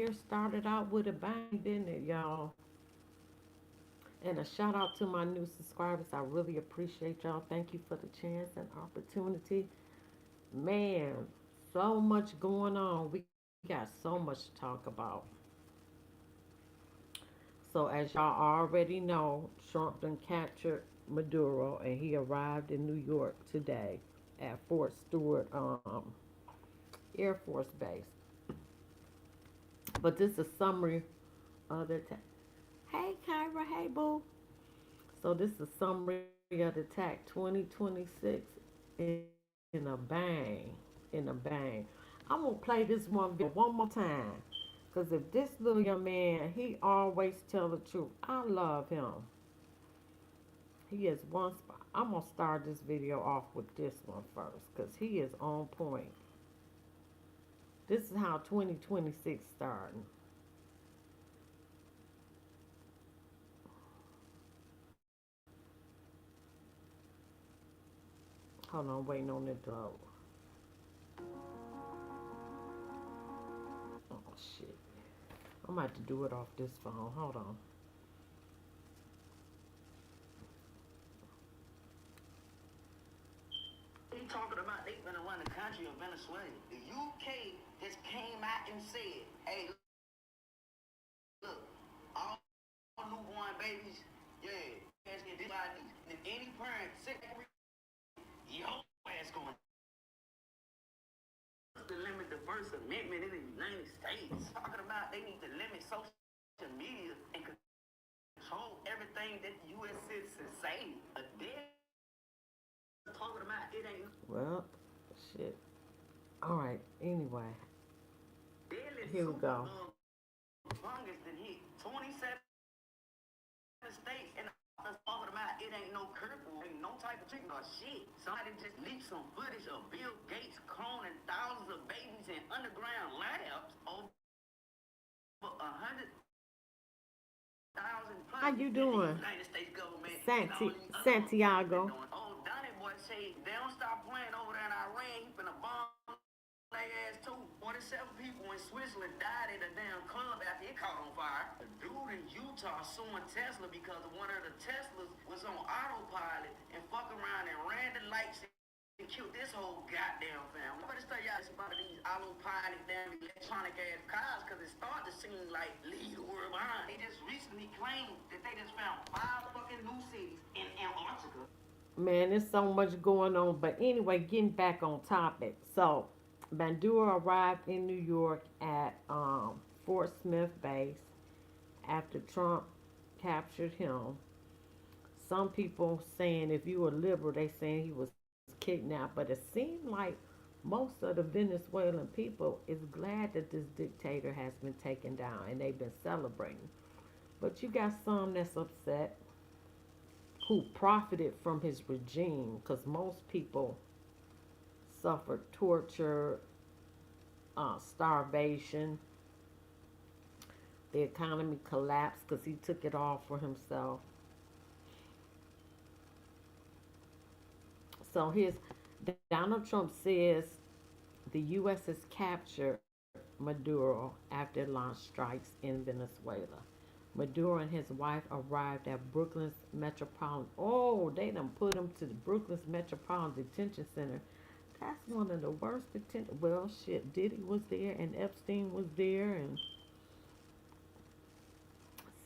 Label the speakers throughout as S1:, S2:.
S1: year started out with a bang, didn't it, y'all? And a shout out to my new subscribers. I really appreciate y'all. Thank you for the chance and opportunity. Man, so much going on. We got so much to talk about. So, as y'all already know, Trump done captured Maduro and he arrived in New York today at Fort Stewart Air Force Base. But this is a summary of the attack. Hey, Kyra. Hey, boo. So, this is a summary of the attack 2026 in a bang. In a bang. I'm going to play this one video one more time. Because if this little young man, he always tell the truth. I love him. He is one spot. I'm going to start this video off with this one first. Because he is on point. This is how 2026 starting. Hold on, waiting on it to load. Oh, shit. I'm about to do it off this phone. Hold on.
S2: They talking about they gonna run the country of Venezuela. The UK just came out and said, hey, look, all newborn babies, yeah, asking this body, and any parent sick, yo ass going to limit the First Amendment in the United States. Talking about they need to limit social media and control everything that the U.S. citizens say. A dead talking about it ain't.
S1: Well, shit. Alright, anyway.
S2: Deadly
S1: Here we go.
S2: fungus that hit 27 states and talking about it ain't no curfew, ain't no type of treatment or shit. Somebody just leaked some footage of Bill Gates cloning thousands of babies in underground labs over 100,000
S1: How you doing?
S2: United States government.
S1: Santiago.
S2: Oh, Donnie boy say they don't stop playing over there in Iran. He finna bomb their ass too. 47 people in Switzerland died at a damn club after it caught on fire. A dude in Utah suing Tesla because one of the Teslas was on autopilot and fuck around and ran the lights and killed this whole goddamn family. I'm gonna tell y'all about these autopilot damn electronic ass cars because it started to seem like lead the world behind. They just recently claimed that they just found 5 fucking new cities in Antarctica.
S1: Man, there's so much going on. But anyway, getting back on topic. So, Madura arrived in New York at Fort Smith base after Trump captured him. Some people saying if you were liberal, they saying he was kidnapped. But it seemed like most of the Venezuelan people is glad that this dictator has been taken down and they've been celebrating. But you got some that's upset who profited from his regime because most people suffered torture, starvation. The economy collapsed because he took it all for himself. So here's Donald Trump says the U.S. has captured Maduro after it launched strikes in Venezuela. Maduro and his wife arrived at Brooklyn's Metropolitan. Oh, they done put him to the Brooklyn's Metropolitan Detention Center. That's one of the worst detention. Well, shit, Diddy was there and Epstein was there and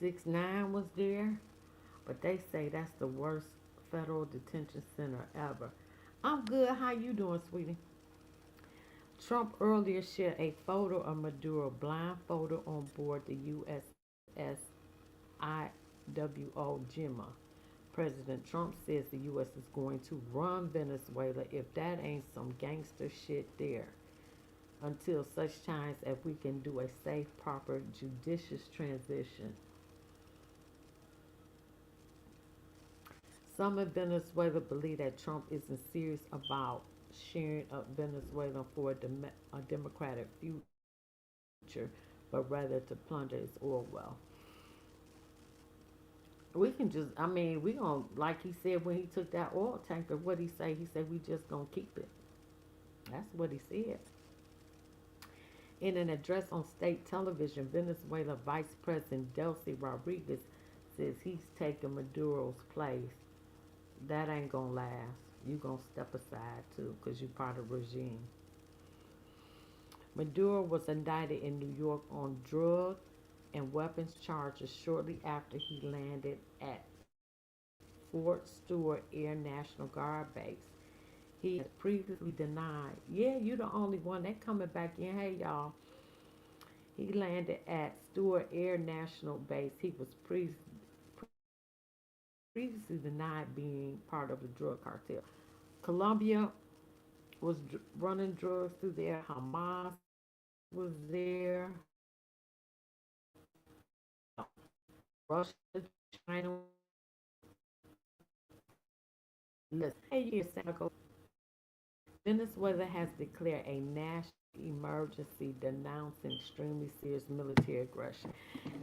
S1: 6ix9ine was there. But they say that's the worst federal detention center ever. I'm good. How you doing, sweetie? Trump earlier shared a photo of Maduro blindfolded on board the USS IWO Gemma. President Trump says the U.S. is going to run Venezuela if that ain't some gangster shit there. Until such times as we can do a safe, proper, judicious transition. Some in Venezuela believe that Trump isn't serious about sharing up Venezuela for a democratic future, but rather to plunder its oil well. We can just, I mean, we gonna, like he said when he took that oil tanker, what he say? He said we just gonna keep it. That's what he said. In an address on state television, Venezuela Vice President Delcy Rodriguez says he's taking Maduro's place. That ain't gonna last. You gonna step aside too, cause you part of the regime. Maduro was indicted in New York on drug and weapons charges shortly after he landed at Fort Stewart Air National Guard Base. He has previously denied, yeah, you the only one. They coming back in. Hey, y'all. He landed at Stewart Air National Base. He was previously denied being part of the drug cartel. Colombia was running drugs through there. Hamas was there. Russia, China. Listen, hey, years ago, Venezuela has declared a national emergency denouncing extremely serious military aggression.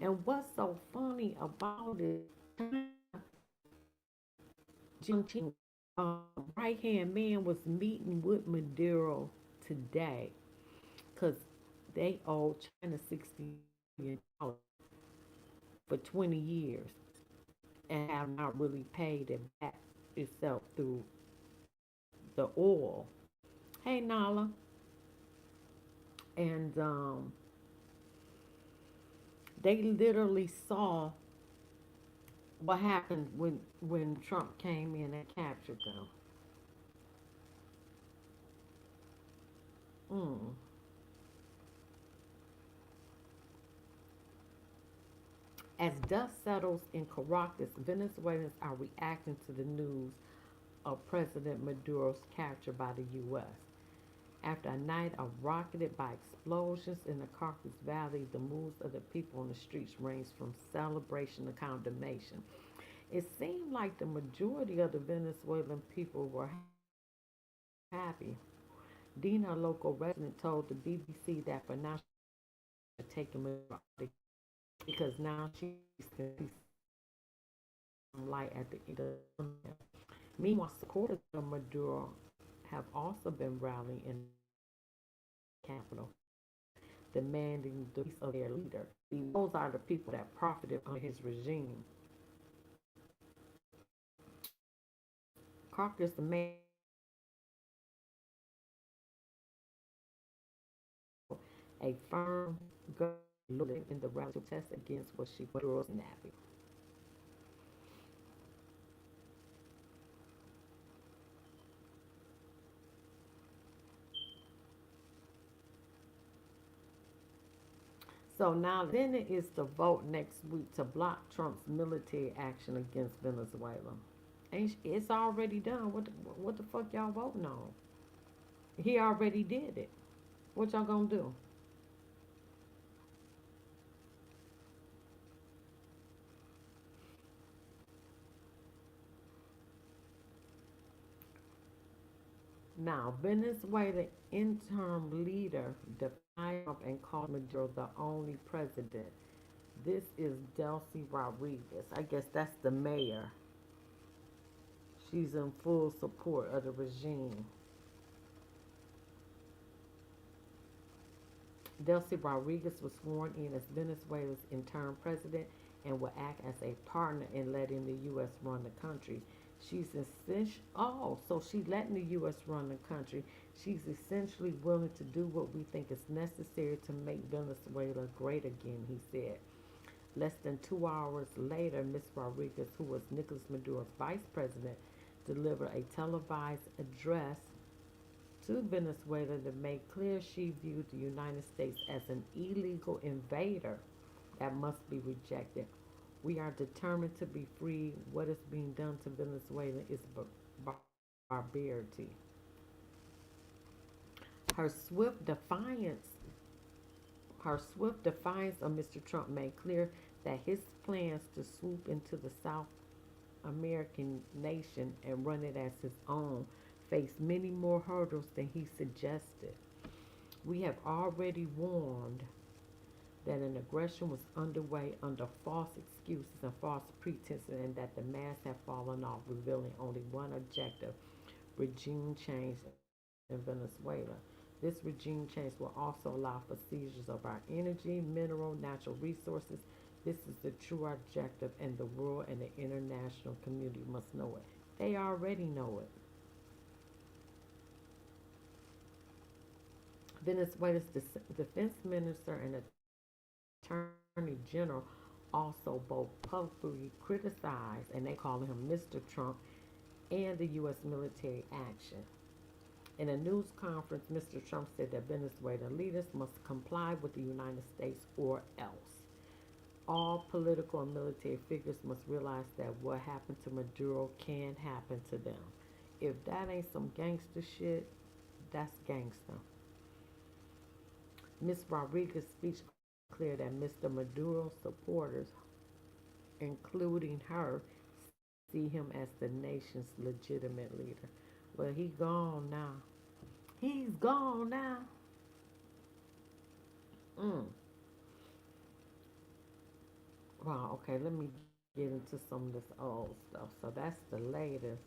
S1: And what's so funny about it, Juneteenth, right hand man was meeting with Maduro today because they owe China $60 million for 20 years and have not really paid it back itself through the oil. Hey, Nala. And they literally saw what happened when Trump came in and captured them. Mm. As dust settles in Caracas, Venezuelans are reacting to the news of President Maduro's capture by the U.S. After a night of rocketed by explosions in the Caracas Valley, the moods of the people on the streets ranged from celebration to condemnation. It seemed like the majority of the Venezuelan people were happy. Dina, a local resident, told the BBC that for now she's taking Maduro because now she can see some light at the end of the tunnel. Meanwhile, supporters of Maduro have also been rallying in the capital, demanding the release of their leader. Those are the people that profited under his regime. Caracas made a firm government in the rally to test against what she was nappy. So now then it is the vote next week to block Trump's military action against Venezuela. And it's already done. What the fuck y'all voting on? He already did it. What y'all gonna do? Now, Venezuela interim leader defied Trump and called Maduro the only president. This is Delcy Rodriguez. I guess that's the mayor. She's in full support of the regime. Delcy Rodriguez was sworn in as Venezuela's interim president and will act as a partner in letting the U.S. run the country. She's essentially, so she letting the U.S. run the country. She's essentially willing to do what we think is necessary to make Venezuela great again, he said. Less than 2 hours later, Ms. Rodriguez, who was Nicolas Maduro's vice president, delivered a televised address to Venezuela that made clear she viewed the United States as an illegal invader that must be rejected. We are determined to be free. What is being done to Venezuela is barbarity. Her swift defiance, her swift defiance of Mr. Trump made clear that his plans to swoop into the South American nation and run it as his own faced many more hurdles than he suggested. We have already warned that an aggression was underway under false excuses and false pretenses and that the mask have fallen off, revealing only one objective: regime change in Venezuela. This regime change will also allow for seizures of our energy, mineral, natural resources. This is the true objective, and the world and the international community must know it. They already know it. Venezuela's defense minister and attorney general also both publicly criticized, and they call him Mr. Trump, and the U.S. military action. In a news conference, Mr. Trump said that Venezuelan leaders must comply with the United States or else. All political and military figures must realize that what happened to Maduro can happen to them. If that ain't some gangster shit, that's gangster. Ms. Rodriguez's speech cleared that Mr. Maduro's supporters, including her, see him as the nation's legitimate leader. Well, he gone now. He's gone now. Mm. Wow, okay, let me get into some of this old stuff. So that's the latest.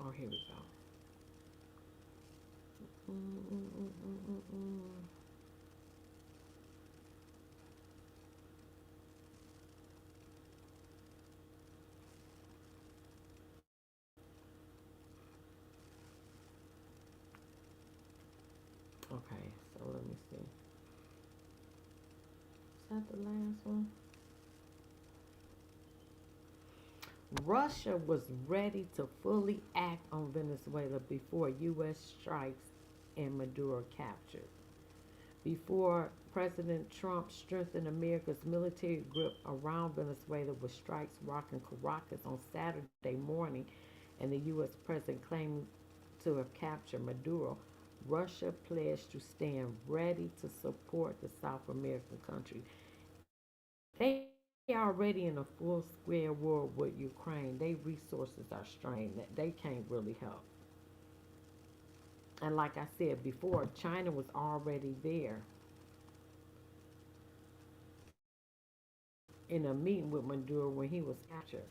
S1: Oh, here we go. Mm. Okay, so let me see. Is that the last one? Russia was ready to fully act on Venezuela before U.S. strikes and Maduro captured. Before President Trump strengthened America's military grip around Venezuela with strikes rocking Caracas on Saturday morning, and the U.S. president claiming to have captured Maduro, Russia pledged to stand ready to support the South American country. They already in a full square war with Ukraine. Their resources are strained. They can't really help. And like I said before, China was already there in a meeting with Maduro when he was captured.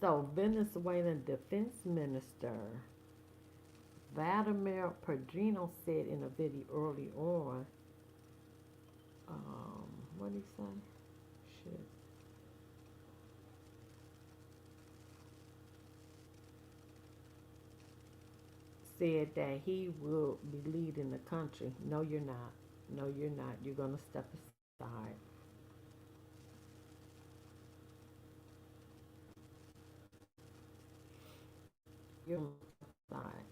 S1: So Venezuelan Defense Minister Vladimir Padrino said in a video early on, what did he say? Shit. Said that he will be leading the country. No, you're not. No, you're not. You're going to step aside. You're going to step aside.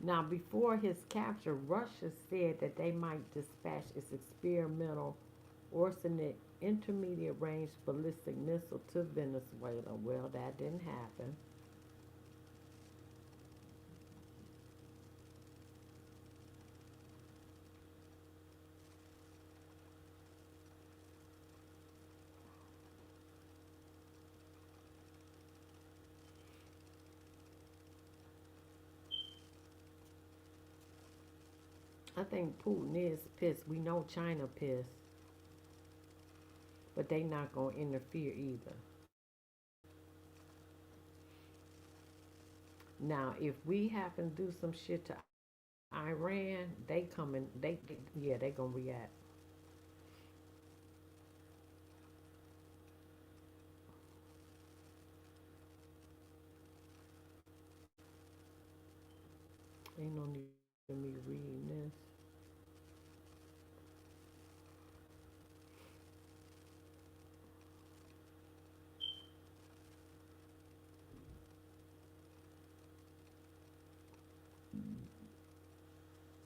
S1: Now, before his capture, Russia said that they might dispatch its experimental Orsinet intermediate range ballistic missile to Venezuela. Well, that didn't happen. I think Putin is pissed. We know China pissed, but they not gonna interfere either. Now, if we happen to do some shit to Iran, they coming. Yeah, they gonna react. Ain't no need for me reading this.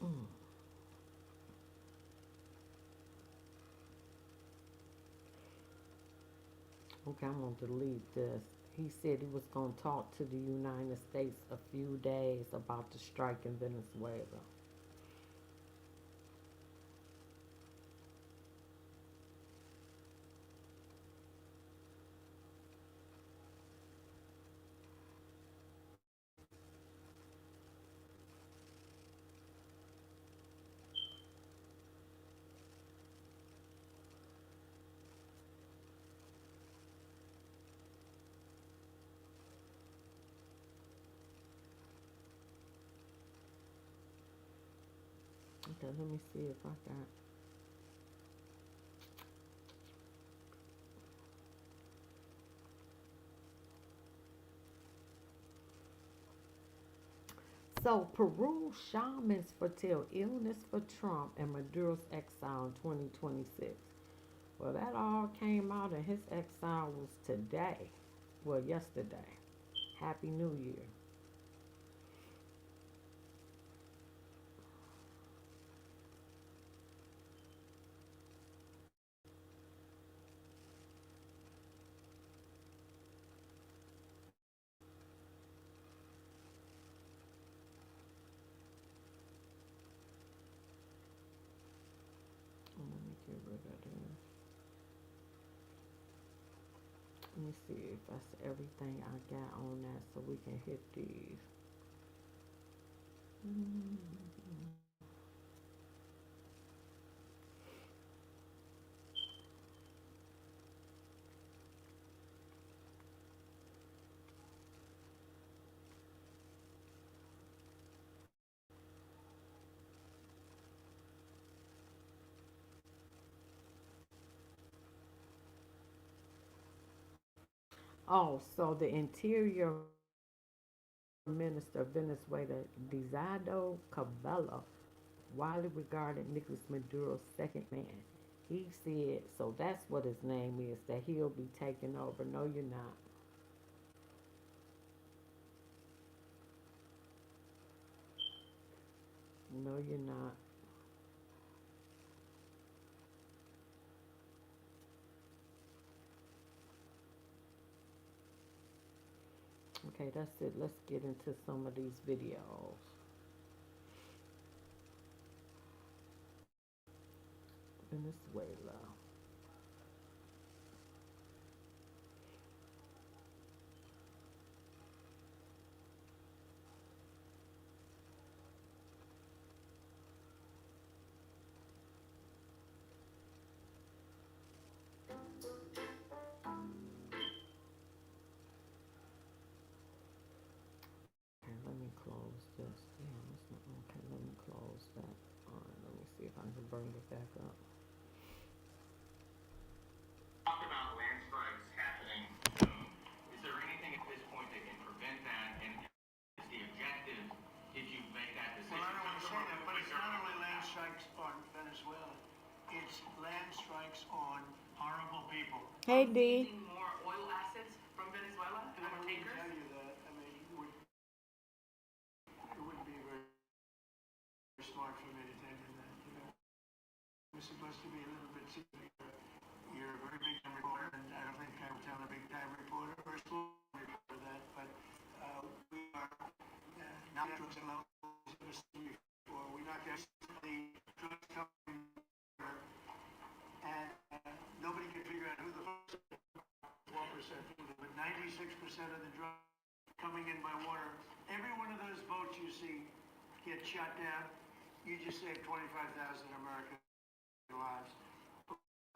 S1: Mm. Okay, I'm gonna delete this. He said he was gonna talk to the United States a few days about the strike in Venezuela. Okay, let me see if I got. So, Peru shamans foretell illness for Trump and Maduro's exile in 2026. Well, that all came out, and his exile was today. Well, yesterday. Happy New Year. Let me get rid of this. Let me see if that's everything I got on that so we can hit these. Oh, so the Interior Minister of Venezuela, Diosdado Cabello, widely regarded Nicolas Maduro's second man. He said, so that's what his name is, that he'll be taking over. No, you're not. No, you're not. Okay, that's it. Let's get into some of these videos. Venezuela. Okay, let me close this. Damn, it's not okay. Let me close that. All right, let me see if I can bring it back up.
S2: Talk about land strikes happening. Is there anything at this point that can prevent that? And is the objective? Did you make that decision?
S3: Well, I don't want to say that, but it's not only land strikes on Venezuela. It's land strikes on horrible people.
S1: Hey, D.
S2: Seizing more oil assets from Venezuela and
S3: I
S2: more
S3: wouldn't
S2: takers?
S3: tell you that. I mean, it wouldn't be very smart for me to tell you that. You know, we're supposed to be a little bit secret. You're a very big time reporter, and I don't think I would tell a big time reporter or a small reporter that, but we are not drugs and levels before. We're not just the drugs coming, and nobody can figure out who the 4% is, but 96% of the drugs coming in by water. Every one of those boats you see get shut down. You just saved 25,000 American lives.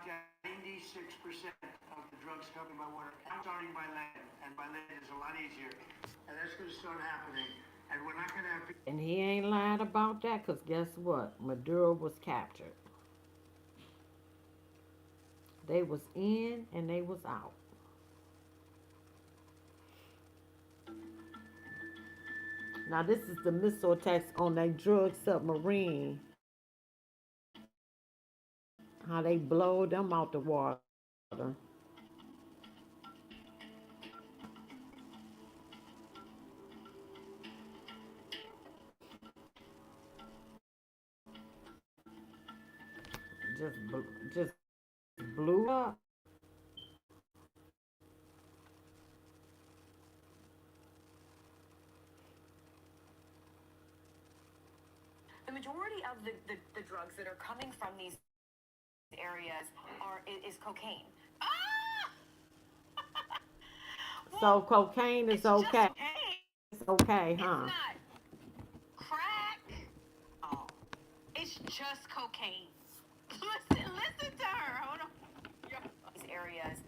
S3: 96% of the drugs coming by water, starting by land, and by land is a lot easier. And that's going to start happening. And we're not going to have people.
S1: And he ain't lied about that, because guess what? Maduro was captured. They was in and they was out. Now this is the missile attacks on that drug submarine. How they blow them out the water. Just, just blew up.
S4: The majority of the drugs that are coming from these areas is cocaine. Ah!
S1: So cocaine is
S4: It's
S1: okay.
S4: just cocaine.
S1: It's okay,
S4: It's
S1: huh?
S4: not crack. Oh, it's just cocaine. Listen to her. Hold on. These areas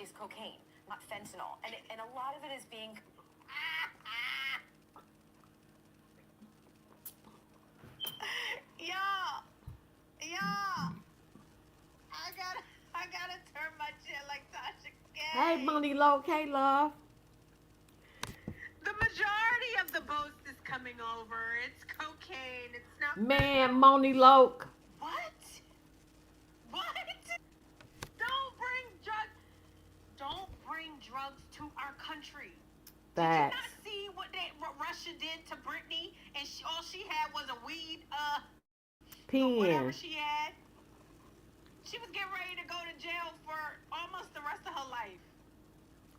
S4: is cocaine, not fentanyl, and a lot of it is being. Y'all,
S1: Money Low, K Love.
S4: The majority of the boats is coming over. It's cocaine. It's not
S1: Man,
S4: fentanyl.
S1: Money Loke.
S4: What? What? Don't bring drugs. Don't bring drugs to our country. Did you
S1: Facts.
S4: not see what Russia did to Britney? And all she had was a weed, whatever
S1: Pen.
S4: she had. She was getting ready to go to jail for almost the rest of her life.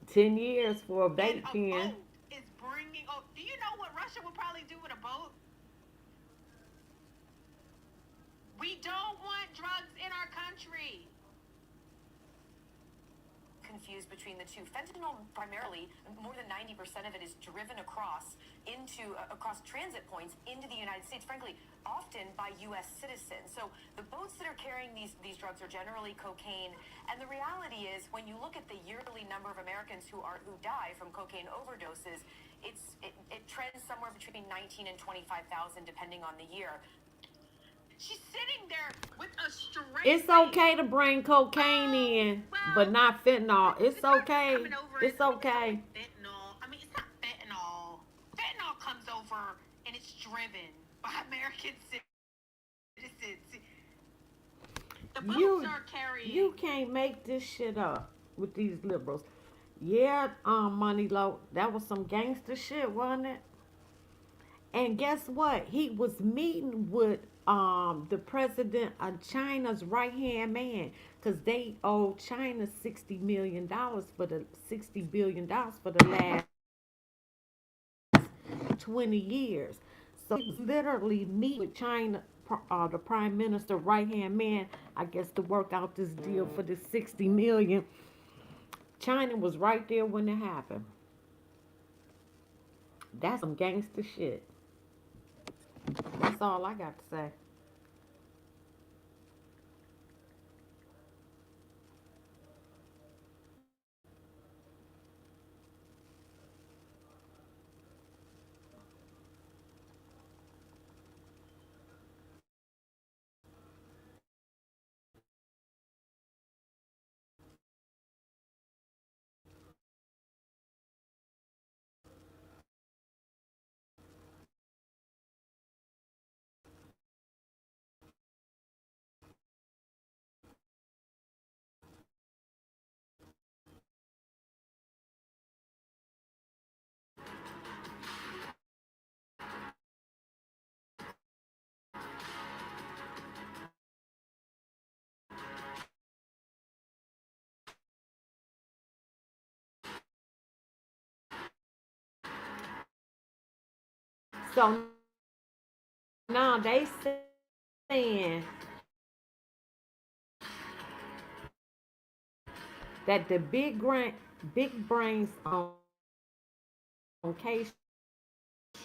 S1: 10 years for a
S4: And
S1: vape
S4: a
S1: pen.
S4: boat is bringing. Oh, do you know what Russia would probably do with a boat? We don't want drugs in our country. Confused between the two. Fentanyl primarily, more than 90% of it is driven across transit points into the United States, frankly, often by U.S. citizens. So the boats that are carrying these drugs are generally cocaine. And the reality is, when you look at the yearly number of Americans who die from cocaine overdoses, it trends somewhere between 19 and 25,000 depending on the year. She's sitting there with a straight
S1: It's
S4: face.
S1: okay to bring cocaine in, but not fentanyl. It's okay. It's okay.
S4: Fentanyl. I mean, it's not fentanyl. Fentanyl comes over and it's driven by American citizens. The boats are carrying.
S1: You can't make this shit up with these liberals. Yeah, Money Low, that was some gangster shit, wasn't it? And guess what? He was meeting with the president of China's right hand man, because they owe China $60 million for the $60 billion for the last 20 years. So he was literally meeting with China, the prime minister right hand man, I guess, to work out this deal for the 60 million. China was right there when it happened. That's some gangster shit. That's all I got to say. So now they saying that the big brains on K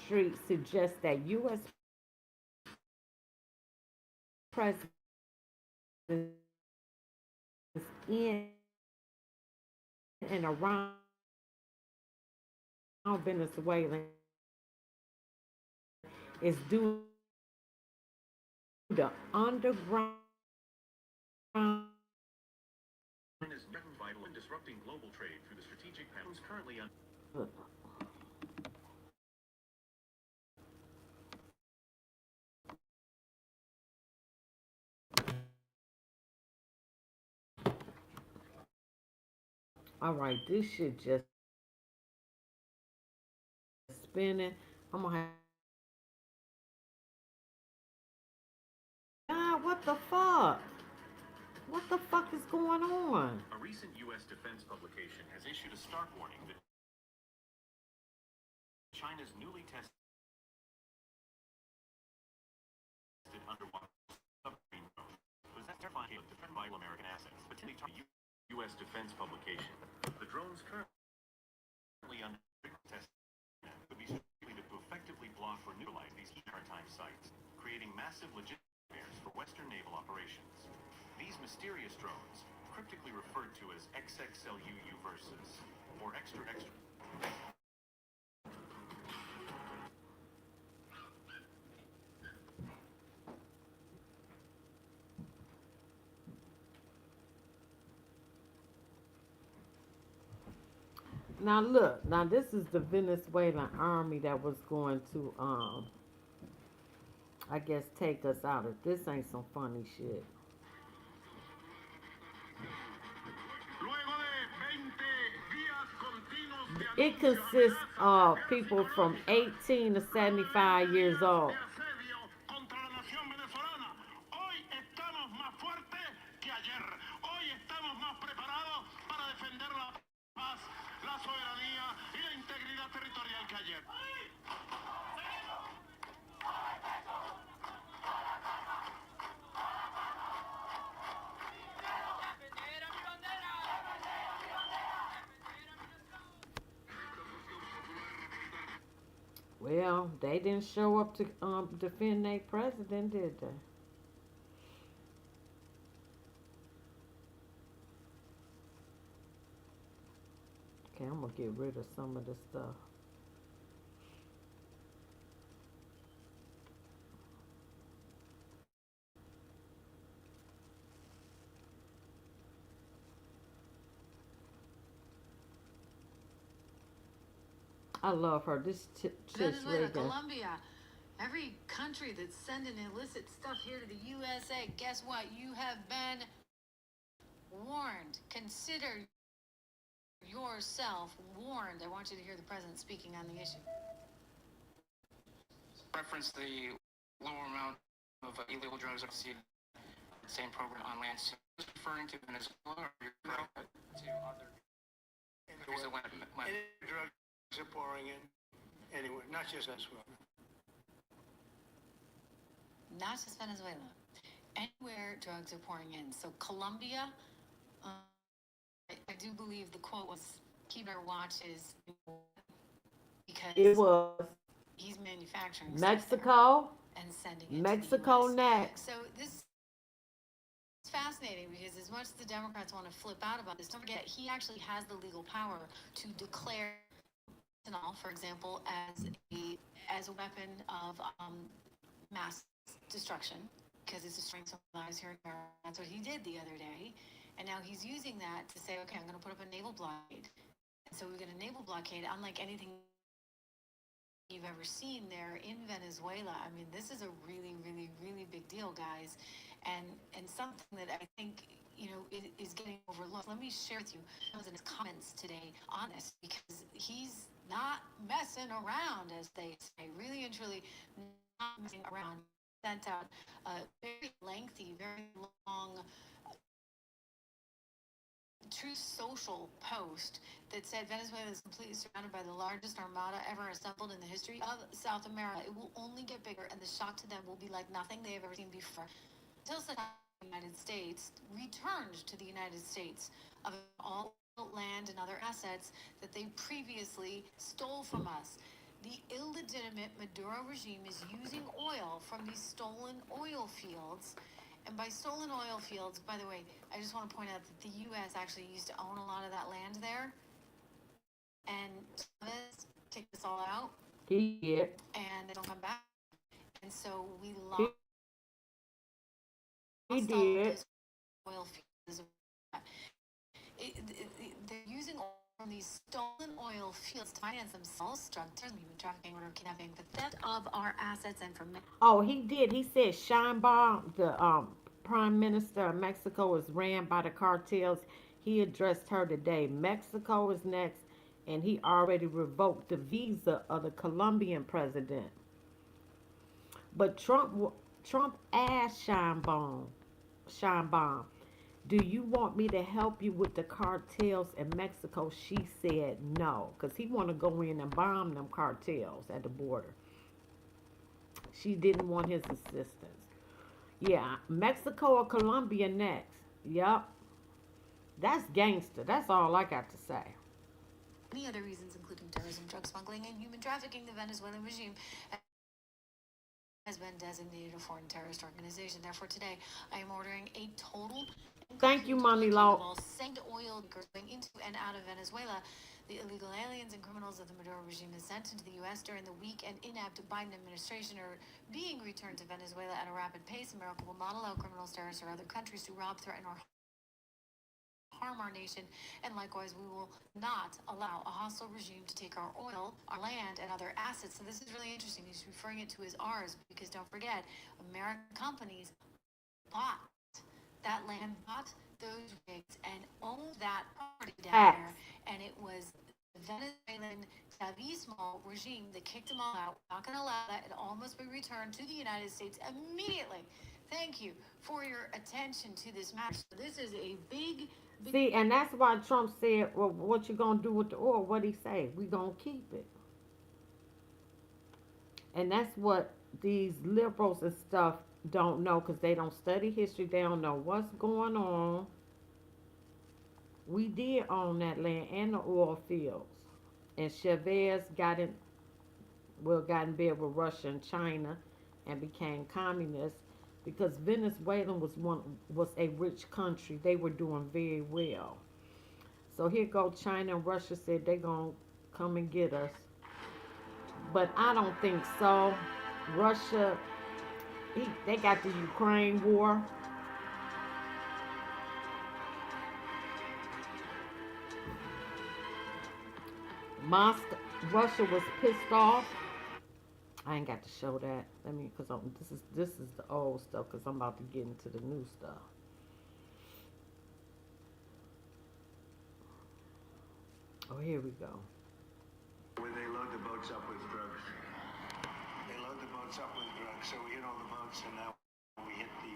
S1: Street suggest that U.S. presidents in and around Venezuela is due to underground.
S5: Is vital in disrupting global trade through the strategic patterns currently on.
S1: All right, this shit just spinning. I'm gonna have. God, what the fuck? What the fuck is going on?
S5: A recent U.S. defense publication has issued a stark warning that China's newly tested underwater submarine drone possess terrifying to defend vital American assets, potentially target U.S. defense publication. The drones currently under test would be suited to effectively block or neutralize these maritime sites, creating massive logistics barriers for Western naval operations. These mysterious drones, cryptically referred to as XXLUU versus, or extra.
S1: Now look, now this is the Venezuelan army that was going to I guess take us out. If this ain't some funny shit. It consists of people from 18 to 75 years old.
S3: Contra la nación venezolana. Hoy estamos más fuertes que ayer. Hoy estamos más preparados para defender la paz, la soberanía y la integridad territorial que ayer.
S1: Well, they didn't show up to defend their president, did they? Okay, I'm gonna get rid of some of this stuff. I love her. This chick
S4: Venezuela,
S1: Reagan.
S4: Colombia, every country that's sending illicit stuff here to the USA, guess what? You have been warned. Consider yourself warned. I want you to hear the president speaking on the issue.
S6: Reference the lower amount of illegal drugs I've seen the same program on land. So referring to Venezuela or you're to other countries that went
S3: Drugs are pouring in anywhere, not just Venezuela.
S4: Not just Venezuela. Anywhere drugs are pouring in. So Colombia, I do believe the quote was, "Keep our watches," because
S1: It was
S4: he's manufacturing stuff
S1: Mexico.
S4: there and sending it
S1: Mexico
S4: to the US.
S1: next.
S4: So this is fascinating because as much as the Democrats want to flip out about this, don't forget he actually has the legal power to declare fentanyl, for example, as a weapon of mass destruction because it's destroying so many lives here in America. That's what he did the other day. And now he's using that to say, okay, I'm going to put up a naval blockade. And so we've got a naval blockade, unlike anything you've ever seen there in Venezuela. I mean, this is a really, really, really big deal, guys, and something that I think is getting overlooked. Let me share with you some of his comments today on this because he's not messing around, as they say, really and truly not messing around. Sent out a very lengthy, very long True Social post that said Venezuela is completely surrounded by the largest armada ever assembled in the history of South America. It will only get bigger, and the shock to them will be like nothing they have ever seen before. Until such time the United States returned to the United States of all land and other assets that they previously stole from us. The illegitimate Madura regime is using oil from these stolen oil fields. And by stolen oil fields, by the way, I just want to point out that the U.S. actually used to own a lot of that land there. And Chavez kicked us all out.
S1: He did.
S4: And they don't come back. And so we
S1: He
S4: lost all of
S1: did.
S4: those oil fields. They're using oil from these stolen oil fields to finance themselves, drug terrorism, human trafficking, or kidnapping, the theft of our assets and from.
S1: Oh, he did. He said Sheinbaum, the prime minister of Mexico, is ran by the cartels. He addressed her today. Mexico is next, and he already revoked the visa of the Colombian president. But Trump asked Sheinbaum, do you want me to help you with the cartels in Mexico? She said no, because he want to go in and bomb them cartels at the border. She didn't want his assistance. Yeah, Mexico or Colombia next. Yep. That's gangster. That's all I got to say.
S4: Many other reasons, including terrorism, drug smuggling, and human trafficking, the Venezuelan regime has been designated a foreign terrorist organization. Therefore, today, I am ordering a total.
S1: Thank you, Money Law.
S4: All sanctioned oil going into and out of Venezuela. The illegal aliens and criminals that the Maduro regime has sent into the U.S. during the weak and inept Biden administration are being returned to Venezuela at a rapid pace. America will not allow criminals, terrorists, or other countries to rob, threaten, or
S7: harm our nation, and likewise, we will not allow a hostile regime to take our oil, our land, and other assets. So this is really interesting. He's referring it to as ours because don't forget, American companies bought that land, bought those rigs, and owned that property down
S1: Facts.
S7: there, and it was the Venezuelan Chavismo regime that kicked them all out. We're not going to allow that. It all must be returned to the United States immediately. Thank you for your attention to this matter. So this is a big.
S1: See, and that's why Trump said, well, what you gonna do with the oil? What he say? We gonna keep it. And that's what these liberals and stuff don't know because they don't study history. They don't know what's going on. We did own that land and the oil fields. And Chavez got in bed with Russia and China and became communist because Venezuela was a rich country. They were doing very well. So here go China and Russia said they gonna come and get us. But I don't think so. Russia, they got the Ukraine war. Moscow, Russia was pissed off. I ain't got to show that. I mean, cause this is the old stuff. Cause I'm about to get into the new stuff. Oh, here we go.
S3: Where they load the boats up with drugs. They load the boats up with drugs. So we hit all the boats, and now we hit the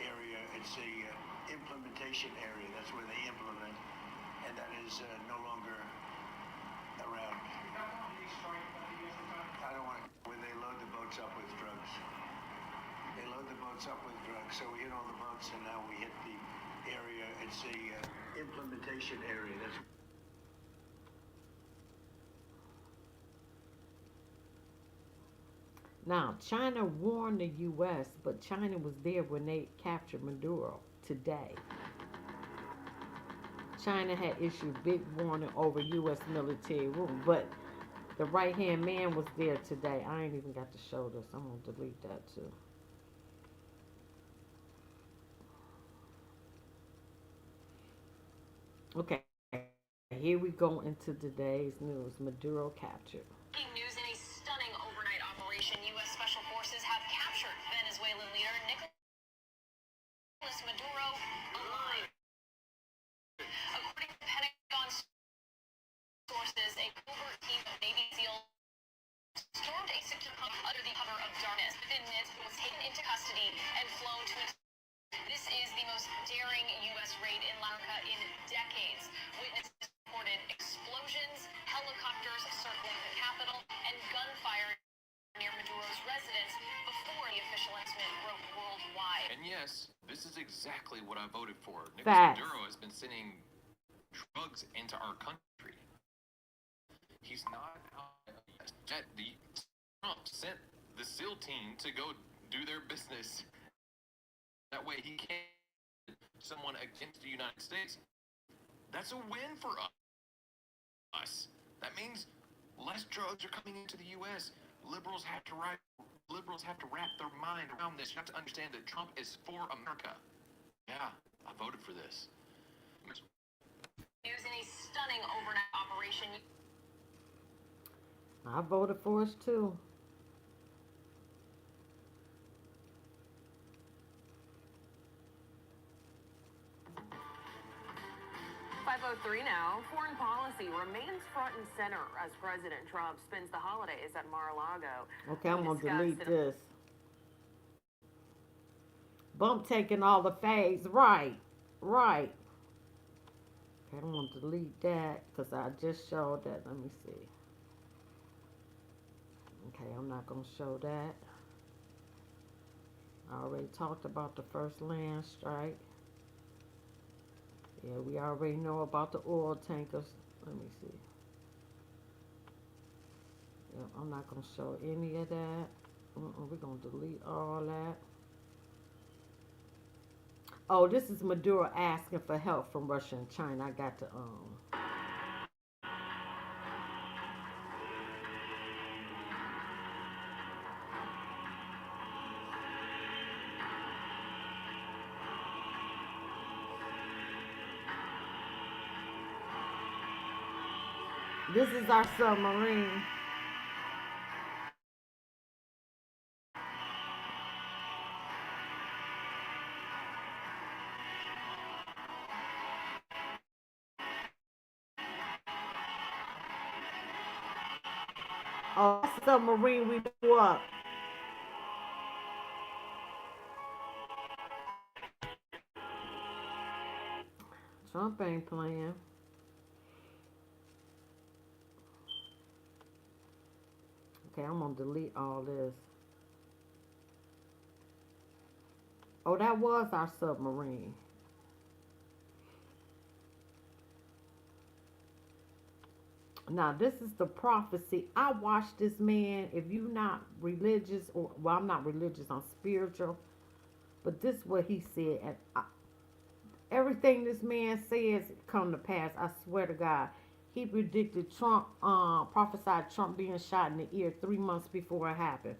S3: area. It's the implementation area. That's where they implement, and that is no longer around. I don't want to. Where they load the boats up with drugs. They load the boats up with drugs. So we hit all the boats, and now we hit the area. It's the implementation area. That's.
S1: Now, China warned the U.S., but China was there when they captured Maduro today. China had issued big warning over U.S. military rule, but the right-hand man was there today. I ain't even got to show this. I'm going to delete that too. Okay, here we go into today's news. Maduro captured.
S4: Breaking news: in a stunning overnight operation, U.S. Special Forces have captured Venezuelan leader Nicolas Maduro alive. According to Pentagon sources, a covert team of Navy SEALs stormed a secure hub under the cover of darkness. Within minutes, it was taken into custody and flown to a. This is the most daring U.S. raid in Latin America in decades. Witnesses reported explosions, helicopters circling the capital, and gunfire near Maduro's residence before the official announcement broke worldwide.
S5: And yes, this is exactly what I voted for.
S1: Facts.
S5: Nicolas Maduro has been sending drugs into our country. He's not out. Trump sent the SEAL team to go do their business. That way he can't someone against the United States. That's a win for us. That means less drugs are coming into the U.S. Liberals have to wrap their mind around this. You have to understand that Trump is for America. Yeah, I voted for this.
S4: News: in a stunning overnight operation.
S1: I voted for us too.
S8: 5:03 now. Foreign policy remains front and center as President Trump spends the holidays at Mar-a-Lago.
S1: Okay, I'm going to
S8: Discuss
S1: delete
S8: it.
S1: this. Bump taking all the fags. Right. Okay, I'm going to delete that because I just showed that. Let me see. Okay, I'm not going to show that. I already talked about the first land strike. Yeah, we already know about the oil tankers. Let me see. Yep, I'm not going to show any of that. We're going to delete all that. Oh, this is Maduro asking for help from Russia and China. I got to This is our submarine. Oh, that's the submarine we blew up. Trump ain't playing. Okay, I'm gonna delete all this. Oh, that was our submarine. Now, this is the prophecy. I watched this man. If you not religious, or well, I'm not religious, I'm spiritual. But this is what he said, and everything this man says come to pass. I swear to God. He predicted Trump, prophesied Trump being shot in the ear 3 months before it happened.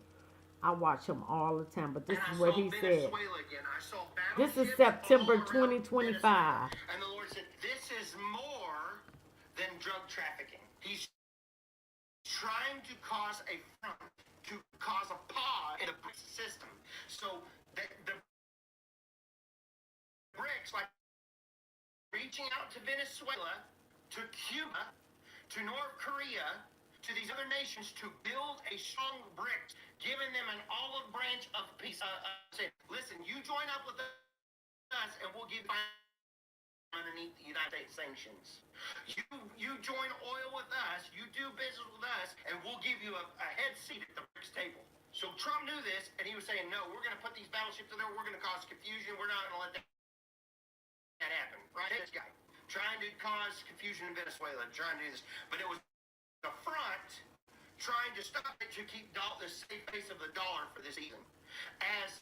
S1: I watch him all the time, but this is what he said.
S6: Again. I saw
S1: This is
S6: battleships
S1: September
S6: all around Venezuela.
S1: 2025.
S6: And the Lord said, this is more than drug trafficking. He's trying to cause a front, to cause a pause in the BRICS system. So the BRICS, like reaching out to Venezuela, to Cuba, to North Korea, to these other nations to build a strong BRICS, giving them an olive branch of peace. Say, listen, you join up with us, and we'll give you underneath the United States sanctions. You join oil with us, you do business with us, and we'll give you a head seat at the BRICS table. So Trump knew this, and he was saying, no, we're going to put these battleships in there, we're going to cause confusion, we're not going to let that happen. Right? This guy, trying to cause confusion in Venezuela, trying to do this. But it was the front trying to stop it to keep the safe base of the dollar for this season. As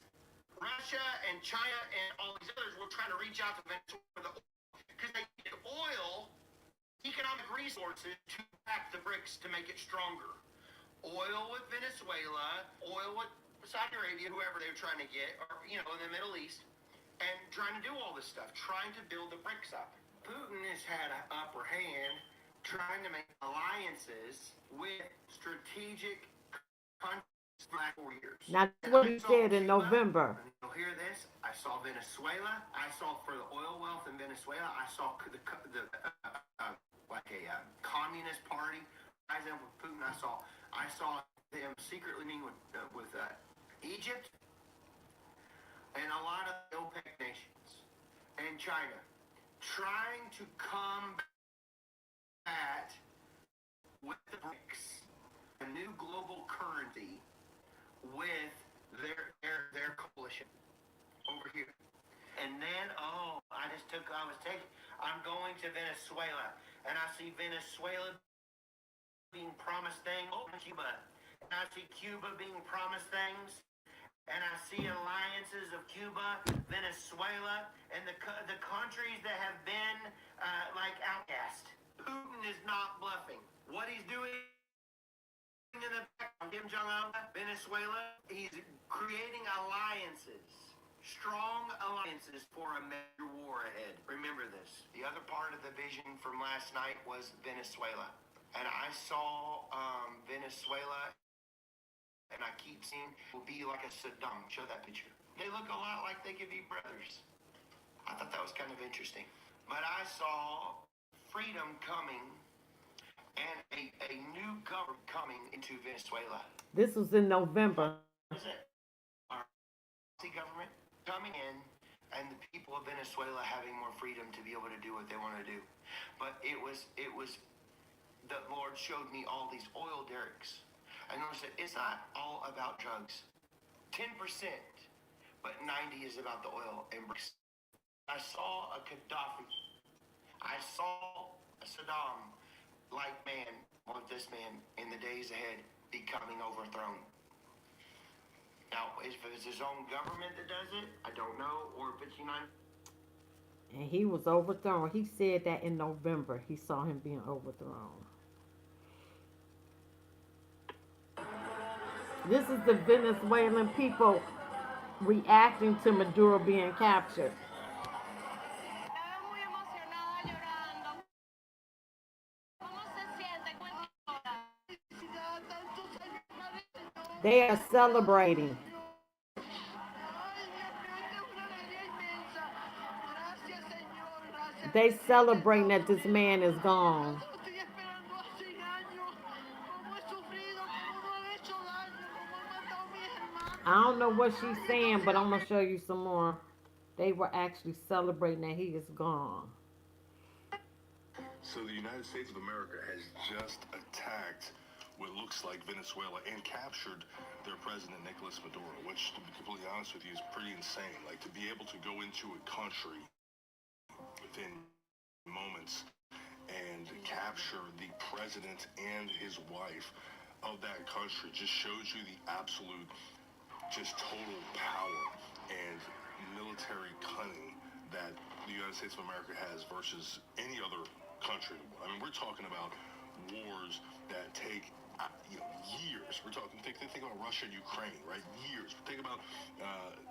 S6: Russia and China and all these others were trying to reach out to Venezuela because they need oil, economic resources to back the BRICS to make it stronger. Oil with Venezuela, oil with Saudi Arabia, whoever they're trying to get, or in the Middle East, and trying to do all this stuff, trying to build the BRICS up. Putin has had an upper hand trying to make alliances with strategic countries for 4 years.
S1: Now, that's what he said in November.
S6: You'll hear this. I saw Venezuela. I saw for the oil wealth in Venezuela. I saw like a communist party rising up with Putin. I saw them secretly meeting with Egypt and a lot of the OPEC nations and China, trying to combat with the BRICS, a new global currency with their coalition over here. And then I'm going to Venezuela, and I see Venezuela being promised things. Oh, Cuba. And I see Cuba being promised things. And I see alliances of Cuba, Venezuela, and the countries that have been like outcast. Putin is not bluffing. What he's doing in the back of Kim Jong-un, Venezuela, he's creating alliances, strong alliances for a major war ahead. Remember this. The other part of the vision from last night was Venezuela. And I saw Venezuela, and I keep seeing will be like a Saddam. Show that picture. They look a lot like they could be brothers. I thought that was kind of interesting. But I saw freedom coming and a new government coming into Venezuela.
S1: This was in November.
S6: Is it? Our government coming in and the people of Venezuela having more freedom to be able to do what they want to do. But it was the Lord showed me all these oil derricks. I noticed that it's not all about drugs. 10%, but 90 is about the oil and bricks. I saw a Gaddafi. I saw a Saddam-like man, or this man, in the days ahead, becoming overthrown. Now, if it's his own government that does it, I don't know, or if it's United.
S1: And he was overthrown. He said that in November. He saw him being overthrown. This is the Venezuelan people reacting to Madura being captured. They are celebrating.
S3: Ay, Dios mío, esta es una alegría inmensa. Gracias, Señor, gracias.
S1: They celebrating that
S3: Estados
S1: this man is
S3: Unidos,
S1: gone.
S3: lo estoy esperando hace años. Cómo he sufrido, cómo no han hecho daño, cómo han matado a mis hermanos.
S1: I don't know what she's
S3: Ay,
S1: saying, but I'm gonna
S3: entonces,
S1: show you some more. They were actually celebrating that he is gone.
S9: So the United States of America has just attacked what looks like Venezuela and captured their president, Nicolas Maduro, which, to be completely honest with you, is pretty insane. Like, to be able to go into a country within moments and capture the president and his wife of that country just shows you the absolute, just total power and military cunning that the United States of America has versus any other country. I mean, we're talking about wars that take years. We're talking, think about Russia and Ukraine, right? Years. Think about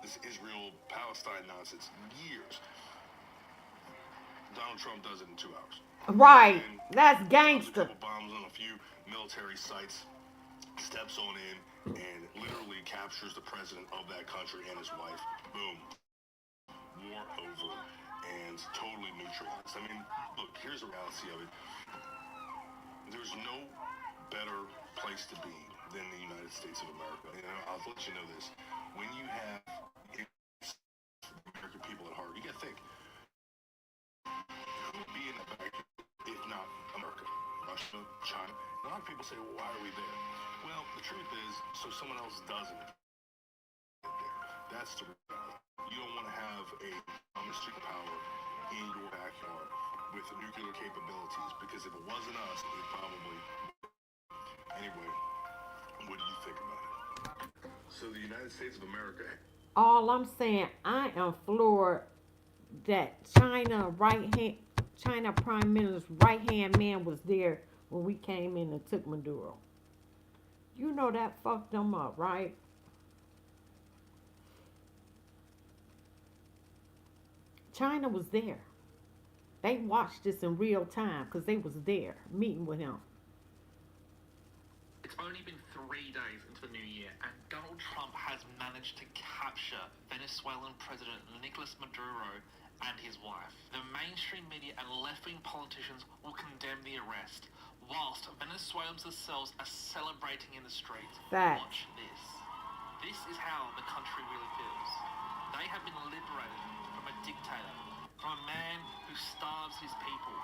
S9: this Israel-Palestine nonsense. Years. Donald Trump does it in 2 hours.
S1: Right.
S9: And
S1: That's
S9: drops a
S1: gangster.
S9: couple bombs on a few military sites, steps on in, and literally captures the president of that country and his wife. Boom. War over and totally neutralized. I mean, look, here's the reality of it. There's no better place to be than the United States of America. You know, I'll let you know this. When you have American people at heart, you gotta think, who would be in that back if not America? Russia, China. A lot of people say, well, why are we there? Well, the truth is, so someone else doesn't get there. That's the reality. You don't want to have a superpower in your backyard with nuclear capabilities, because if it wasn't us, it probably. Anyway, what do you think about it? So the United States of America.
S1: All I'm saying, I am floored that China Prime Minister's right hand man was there when we came in and took Maduro. You know that fucked them up, right? China was there. They watched this in real time because they was there meeting with him.
S10: It's only been 3 days into the new year, and Donald Trump has managed to capture Venezuelan President Nicolas Maduro and his wife. The mainstream media and left-wing politicians will condemn the arrest, whilst Venezuelans themselves are celebrating in the streets.
S1: Facts.
S10: Watch this. This is how the country really feels. They have been liberated from a dictator, from a man who starves his people,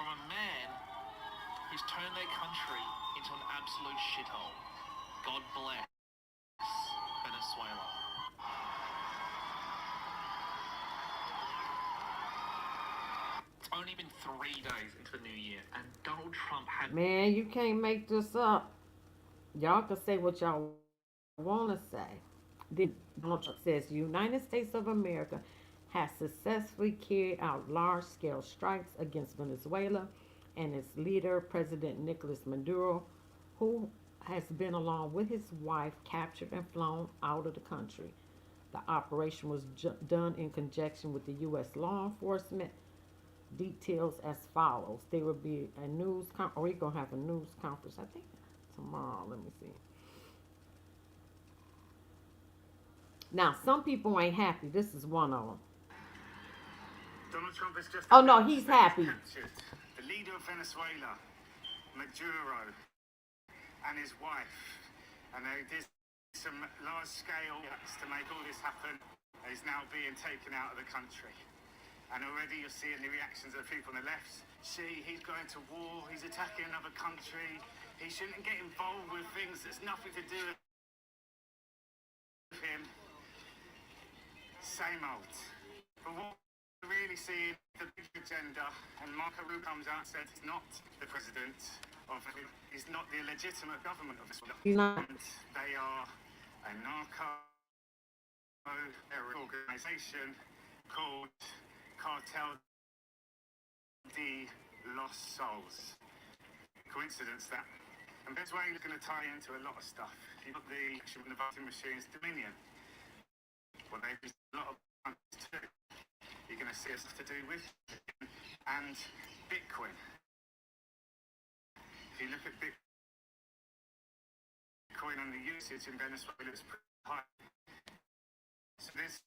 S10: from a man who's turned their country into an absolute shithole. God bless Venezuela. It's only been 3 days into the new year, and Donald Trump had...
S1: Man, you can't make this up. Y'all can say what y'all want to say. Then Donald Trump says the United States of America has successfully carried out large-scale strikes against Venezuela and its leader, President Nicolas Maduro, who has been, along with his wife, captured and flown out of the country. The operation was done in conjunction with the U.S. law enforcement. Details as follows. There will be a news conference. We're going to have a news conference, I think, tomorrow. Let me see. Now, some people ain't happy. This is one of them.
S3: Donald Trump has just.
S1: Oh, no, he's happy.
S3: Captured the leader of Venezuela, Maduro, and his wife. And they did some large-scale acts to make all this happen. He's now being taken out of the country. And already you're seeing the reactions of the people on the left. See, he's going to war, he's attacking another country. He shouldn't get involved with things that's nothing to do with him. Same old. But what we're really seeing the big agenda, and Marco Rubio comes out and said he's not the president of, he's not the legitimate government of Venezuela. And they are a narco organization called Cartel de los Sols. Coincidence that. And Venezuela is going to tie into a lot of stuff. You've got the action with the voting machines, Dominion. Well, they've used a lot of funds too. You're going to see stuff to do with and Bitcoin. If you look at Bitcoin, Bitcoin and the usage in Venezuela is pretty high. So there's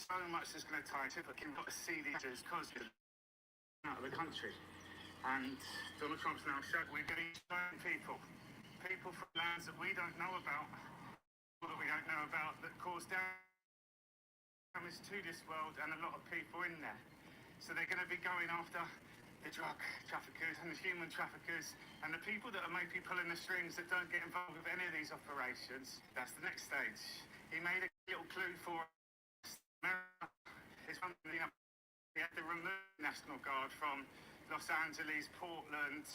S3: so much that's going to tie into it. You've got to see these as because out of the country. And Donald Trump's now showed we're getting people from lands that we don't know about, or that we don't know about, that cause damage to this world and a lot of people in there. So they're going to be going after the drug traffickers and the human traffickers and the people that are maybe pulling the strings that don't get involved with any of these operations. That's the next stage. He made a little clue for us. It's one thing, he had to remove the National Guard from Los Angeles, Portland,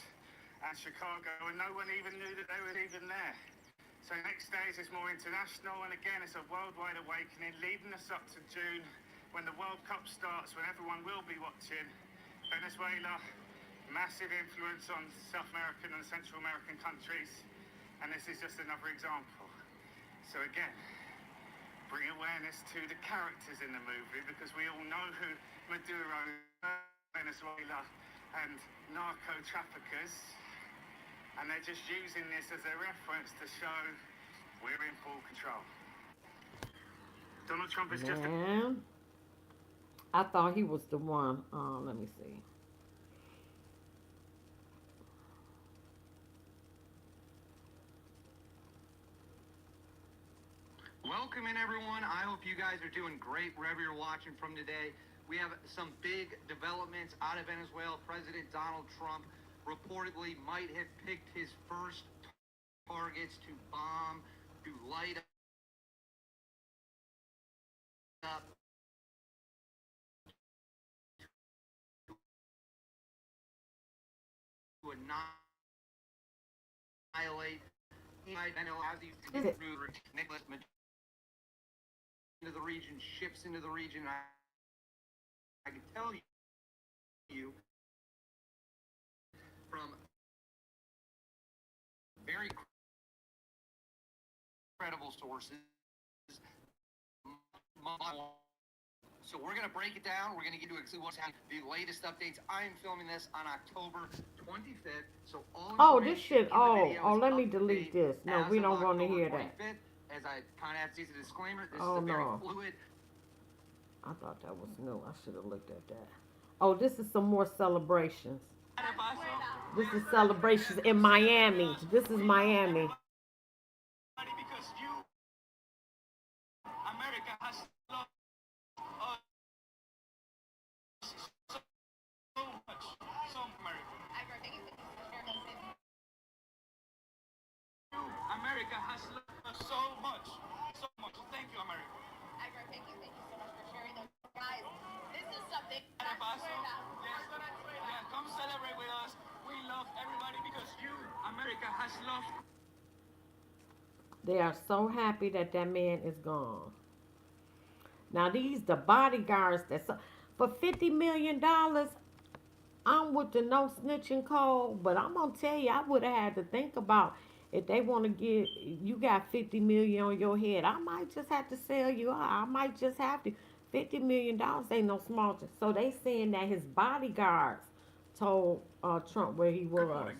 S3: and Chicago, and no one even knew that they were even there. So next stage is more international, and again, it's a worldwide awakening, leading us up to June, when the World Cup starts, when everyone will be watching. Venezuela, massive influence on South American and Central American countries, and this is just another example. So again, bring awareness to the characters in the movie, because we all know who Madura, Venezuela, and narco traffickers, and they're just using this as a reference to show we're in full control. Donald Trump is just a...
S1: I thought he was the one. Let me see.
S11: Welcome in, everyone. I hope you guys are doing great wherever you're watching from today. We have some big developments out of Venezuela. President Donald Trump reportedly might have picked his first targets to bomb, to light up, to annihilate. I know as he's getting through Nicholas Madura into the region, ships into the region. I can tell you from very credible sources. So we're going to break it down. We're going to get to exactly what's happening, the latest updates. I am filming this on October 25th. So all
S1: this shit. Let me delete this. No, we don't want to hear that.
S11: As I kind of have to use a disclaimer, this is a very fluid.
S1: I thought that was new. I should have looked at that. Oh, this is some more celebrations. This is celebrations in Miami. This is Miami.
S3: Because you, America, has lost so much. So America. America has lost so much. So much. Thank you, America.
S4: Thank you so much for sharing those. Guys, this is something.
S3: Yeah, come celebrate with us. We love everybody because you, America, has lost.
S1: They are so happy that that man is gone. Now the bodyguards for $50 million. I'm with the no snitching code, but I'm gonna tell you, I would have had to think about if they want to get you got 50 million on your head. I might just have to sell you out. I might just have to. $50 million ain't no small thing. So they saying that his bodyguards told Trump where he was.
S12: Good morning.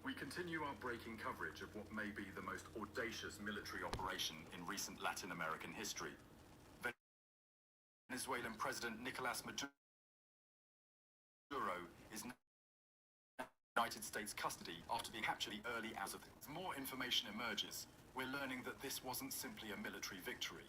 S12: We continue our breaking coverage of what may be the most audacious military operation in recent Latin American history. Venezuelan President Nicolas Maduro is in United States custody after being captured the early hours of as more information emerges, we're learning that this wasn't simply a military victory.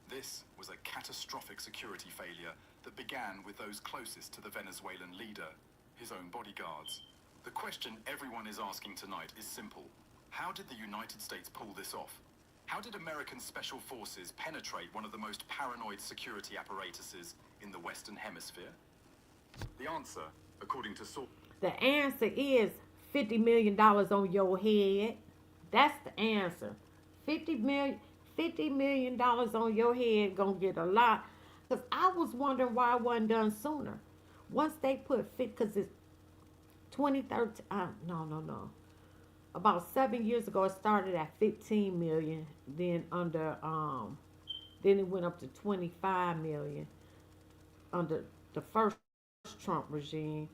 S12: This was a catastrophic security failure that began with those closest to the Venezuelan leader, his own bodyguards. The question everyone is asking tonight is simple. How did the United States pull this off? How did American special forces penetrate one of the most paranoid security apparatuses in the Western Hemisphere? The answer, according to sources...
S1: The answer is $50 million on your head. That's the answer. $50 million on your head gonna get a lot. Because I was wondering why it wasn't done sooner. Once they put because it's 2013. No. About 7 years ago, it started at 15 million. Then then it went up to 25 million under the first Trump regime.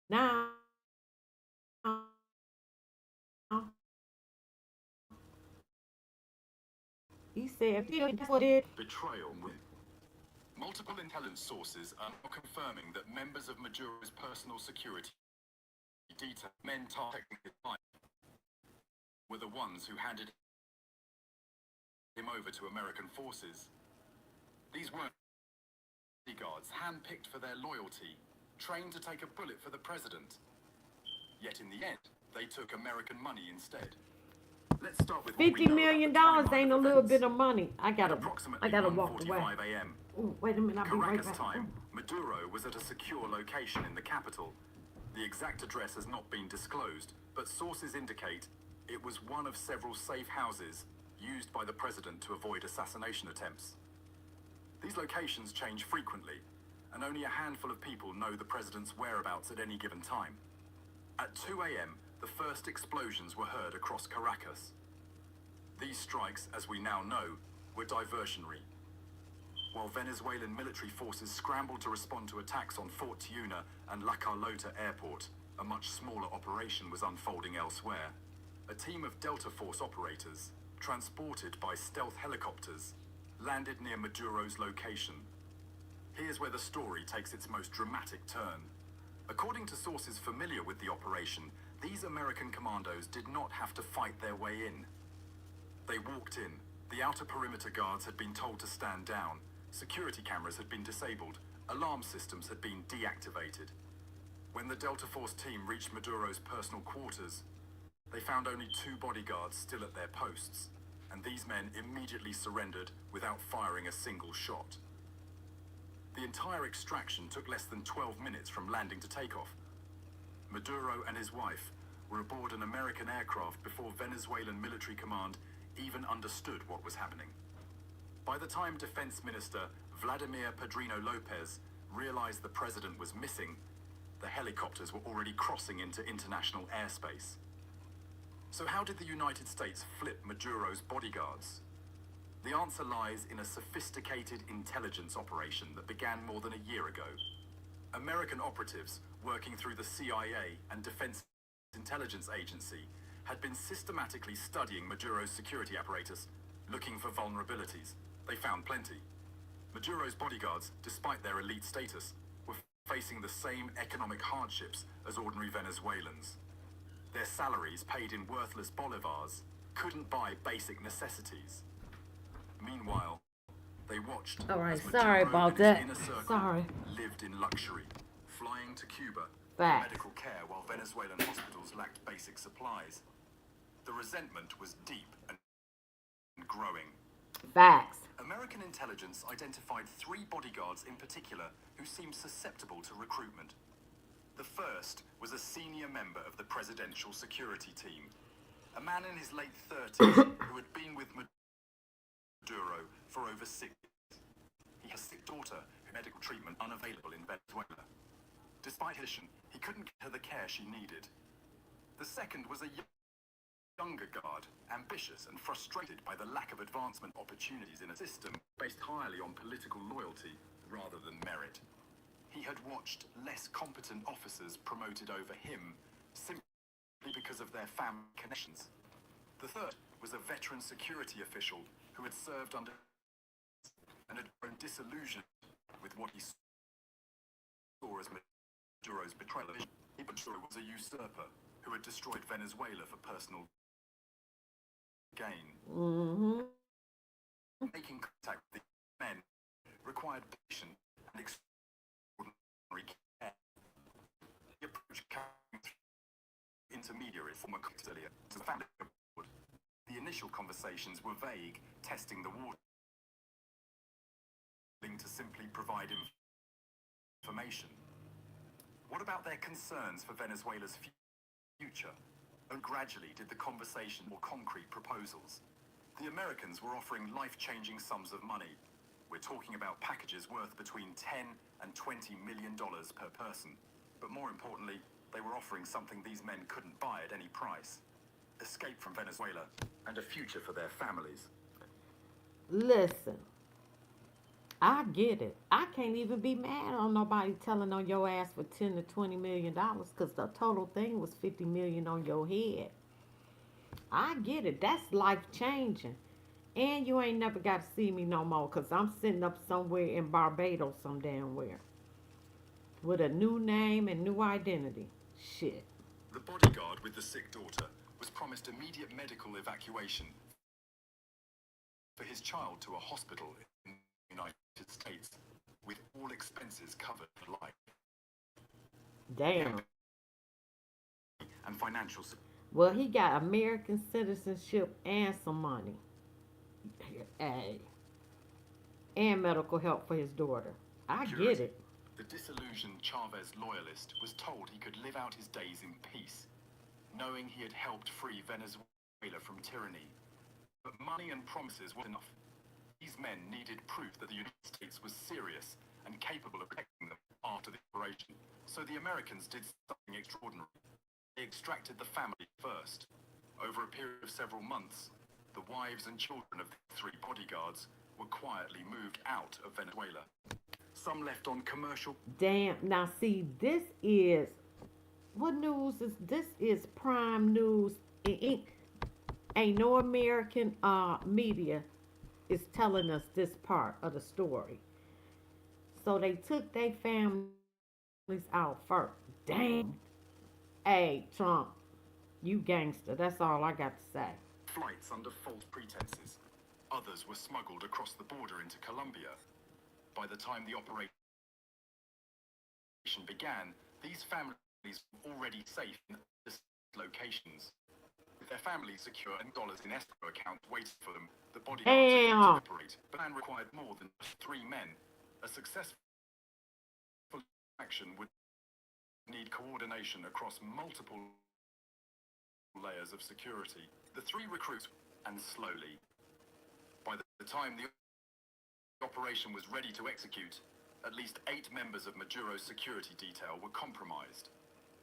S1: Now He said, that's what it.
S12: Betrayal. Multiple intelligence sources are now confirming that members of Maduro's personal security detail, men targeting his life, were the ones who handed him over to American forces. These weren't bodyguards handpicked for their loyalty, trained to take a bullet for the president. Yet in the end, they took American money instead. Let's start with
S1: $50 million ain't a little bit of money. I gotta walk away.
S12: a.m.
S1: Ooh, wait a minute, I'll be right
S12: Caracas
S1: back.
S12: time, Maduro was at a secure location in the capital. The exact address has not been disclosed, but sources indicate it was one of several safe houses used by the president to avoid assassination attempts. These locations change frequently, and only a handful of people know the president's whereabouts at any given time. At 2 a.m., the first explosions were heard across Caracas. These strikes, as we now know, were diversionary. While Venezuelan military forces scrambled to respond to attacks on Fort Tiuna and La Carlota airport, a much smaller operation was unfolding elsewhere. A team of Delta Force operators, transported by stealth helicopters, landed near Maduro's location. Here's where the story takes its most dramatic turn. According to sources familiar with the operation, these American commandos did not have to fight their way in. They walked in. The outer perimeter guards had been told to stand down. Security cameras had been disabled. Alarm systems had been deactivated. When the Delta Force team reached Maduro's personal quarters, they found only 2 bodyguards still at their posts, and these men immediately surrendered without firing a single shot. The entire extraction took less than 12 minutes from landing to takeoff. Maduro and his wife were aboard an American aircraft before Venezuelan military command even understood what was happening. By the time Defense Minister Vladimir Padrino Lopez realized the president was missing, the helicopters were already crossing into international airspace. So how did the United States flip Maduro's bodyguards? The answer lies in a sophisticated intelligence operation that began more than a year ago. American operatives working through the CIA and Defense Intelligence Agency had been systematically studying Maduro's security apparatus, looking for vulnerabilities. They found plenty. Maduro's bodyguards, despite their elite status, were facing the same economic hardships as ordinary Venezuelans. Their salaries, paid in worthless bolivars, couldn't buy basic necessities. Meanwhile, they watched
S1: Alright,
S12: as
S1: sorry
S12: Maduro
S1: about
S12: and his
S1: that.
S12: inner circle
S1: Sorry.
S12: lived in luxury, flying to Cuba for
S1: Facts.
S12: medical care while Venezuelan hospitals lacked basic supplies. The resentment was deep and growing.
S1: Facts.
S12: American intelligence identified 3 bodyguards in particular who seemed susceptible to recruitment. The first was a senior member of the presidential security team, a man in his late 30s who had been with Maduro for over 6 years. He has a sick daughter whose medical treatment unavailable in Venezuela. Despite his mission, he couldn't get her the care she needed. The second was a younger guard, ambitious and frustrated by the lack of advancement opportunities in a system based highly on political loyalty rather than merit. He had watched less competent officers promoted over him simply because of their family connections. The third was a veteran security official who had served under and had grown disillusioned with what he saw as Maduro's betrayal. Maduro was a usurper who had destroyed Venezuela for personal gain.
S1: Mm-hmm.
S12: Making contact with these men required patience and extraordinary care. The approach came through intermediaries, former earlier, to the family board. The initial conversations were vague, testing the water, to simply provide information. What about their concerns for Venezuela's future? And gradually did the conversation more concrete proposals. The Americans were offering life-changing sums of money. We're talking about packages worth between $10 and $20 million per person. But more importantly, they were offering something these men couldn't buy at any price: escape from Venezuela and a future for their families.
S1: Listen, I get it. I can't even be mad on nobody telling on your ass for $10 to $20 million because the total thing was $50 million on your head. I get it. That's life changing. And you ain't never got to see me no more, 'cause I'm sitting up somewhere in Barbados some damn where. With a new name and new identity. Shit.
S12: The bodyguard with the sick daughter was promised immediate medical evacuation for his child to a hospital in the United States, with all expenses covered for life
S1: Damn.
S12: and financial support.
S1: Well, he got American citizenship and some money. Hey. And medical help for his daughter. I get it.
S12: The disillusioned Chavez loyalist was told he could live out his days in peace, knowing he had helped free Venezuela from tyranny. But money and promises weren't enough. These men needed proof that the United States was serious and capable of protecting them after the operation. So the Americans did something extraordinary. They extracted the family first. Over a period of several months, the wives and children of the three bodyguards were quietly moved out of Venezuela. Some left on commercial.
S1: Damn. Now, see, this is. What news is this? Is prime news. Ain't no American media is telling us this part of the story. So they took their families out first. Dang. Hey, Trump, you gangster. That's all I got to say.
S12: Flights under false pretenses. Others were smuggled across the border into Colombia. By the time the operation began, these families were already safe in locations. With their families secure and dollars in escrow accounts waiting for them, the bodyguards agreed to operate. The plan required more than just 3 men. A successful action would need coordination across multiple layers of security. The 3 recruits, and slowly. By the time the operation was ready to execute, at least 8 members of Maduro's security detail were compromised.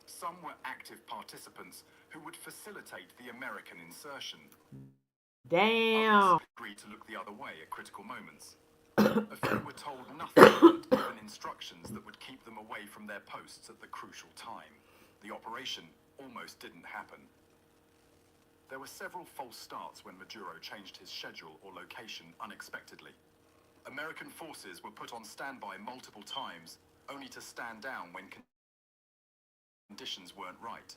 S12: Some were active participants who would facilitate the American insertion.
S1: Damn.
S12: Others agreed to look the other way at critical moments. A few were told nothing but given instructions that would keep them away from their posts at the crucial time. The operation almost didn't happen. There were several false starts when Maduro changed his schedule or location unexpectedly. American forces were put on standby multiple times, only to stand down when conditions weren't right.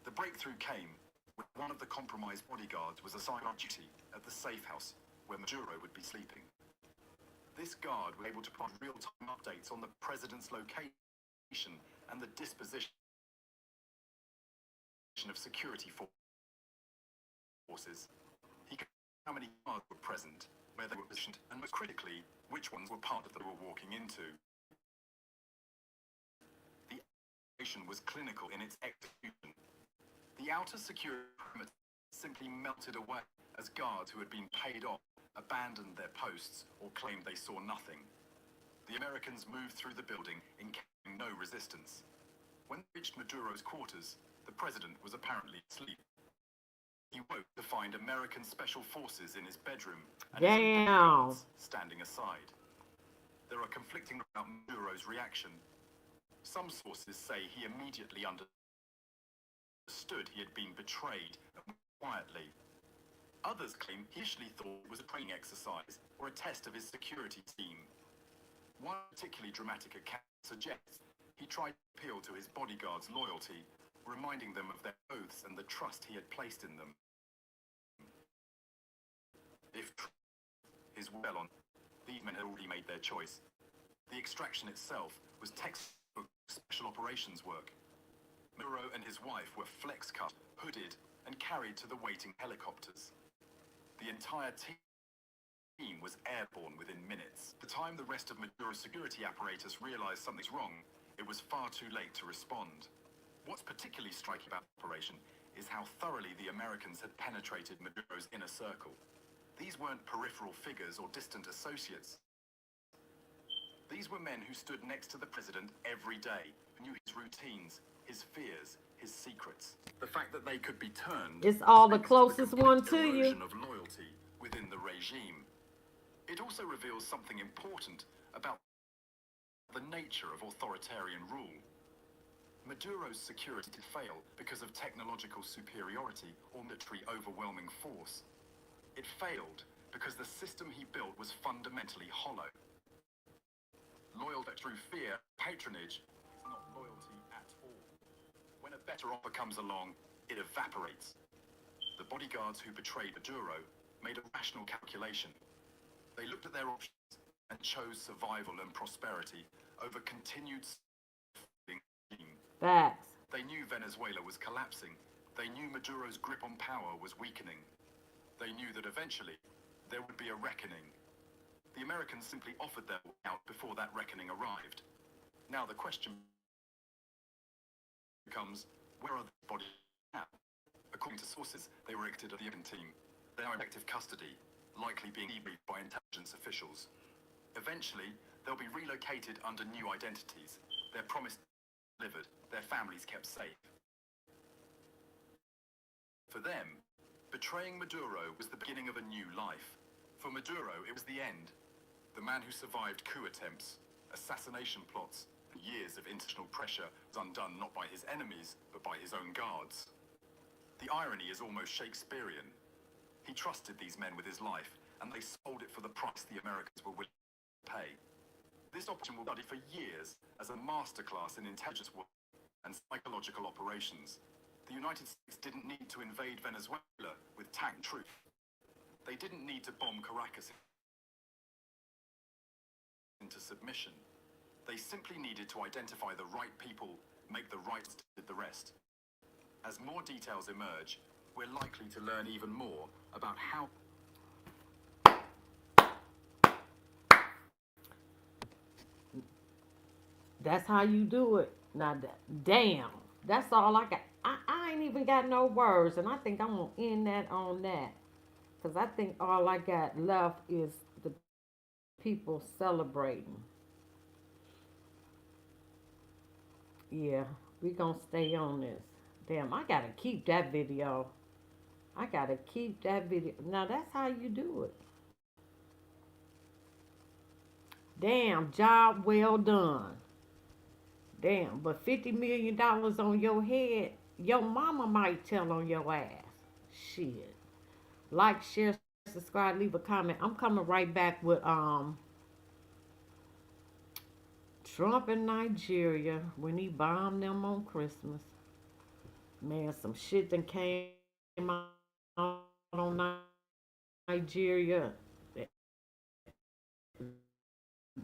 S12: The breakthrough came when one of the compromised bodyguards was assigned on duty at the safe house where Maduro would be sleeping. This guard was able to provide real-time updates on the president's location and the disposition of security forces. He could know how many guards were present, where they were positioned, and most critically, which ones were part of the were walking into. The operation was clinical in its execution. The outer security perimeter simply melted away as guards who had been paid off abandoned their posts or claimed they saw nothing. The Americans moved through the building, encountering no resistance. When they reached Maduro's quarters, the president was apparently asleep. He woke to find American special forces in his bedroom and his guards standing aside. There are conflicting about Maduro's reaction. Some sources say he immediately understood he had been betrayed and went quietly. Others claim he initially thought it was a training exercise or a test of his security team. One particularly dramatic account suggests he tried to appeal to his bodyguards' loyalty, reminding them of their oaths and the trust he had placed in them. If his well on, these men had already made their choice. The extraction itself was textbook special operations work. Maduro and his wife were flex-cut, hooded, and carried to the waiting helicopters. The entire team was airborne within minutes. By the time the rest of Maduro's security apparatus realized something's wrong, it was far too late to respond. What's particularly striking about the operation is how thoroughly the Americans had penetrated Maduro's inner circle. These weren't peripheral figures or distant associates. These were men who stood next to the president every day, who knew his routines, his fears, his secrets. The fact that they could be turned...
S1: It's all the closest one to you.
S12: ...of loyalty within the regime. It also reveals something important about the nature of authoritarian rule. Maduro's security did fail because of technological superiority or military overwhelming force. It failed because the system he built was fundamentally hollow. Loyalty through fear, patronage, is not loyalty at all. When a better offer comes along, it evaporates. The bodyguards who betrayed Maduro made a rational calculation. They looked at their options and chose survival and prosperity over continued suffering.
S1: Facts.
S12: They knew Venezuela was collapsing. They knew Maduro's grip on power was weakening. They knew that eventually there would be a reckoning. The Americans simply offered their way out before that reckoning arrived. Now the question becomes, where are the bodies now? According to sources, they were acted at the American team. They are in active custody, likely being debriefed by intelligence officials. Eventually, they'll be relocated under new identities. Their promise delivered, their families kept safe. For them, betraying Maduro was the beginning of a new life. For Maduro, it was the end. The man who survived coup attempts, assassination plots, and years of international pressure was undone not by his enemies, but by his own guards. The irony is almost Shakespearean. He trusted these men with his life, and they sold it for the price the Americans were willing to pay. This operation will study for years as a masterclass in intelligence work and psychological operations. The United States didn't need to invade Venezuela with tank troops. They didn't need to bomb Caracas into submission. They simply needed to identify the right people, make the right did the rest. As more details emerge, we're likely to learn even more about how
S1: That's how you do it. Now, damn. That's all I got. I ain't even got no words, and I think I'm going to end that on that. Because I think all I got left is the people celebrating. Yeah, we going to stay on this. Damn, I got to keep that video. I got to keep that video. Now, that's how you do it. Damn, job well done. Damn, but $50 million on your head, your mama might tell on your ass. Shit. Like, share, subscribe, leave a comment. I'm coming right back with Trump in Nigeria when he bombed them on Christmas. Man, some shit that came out on Nigeria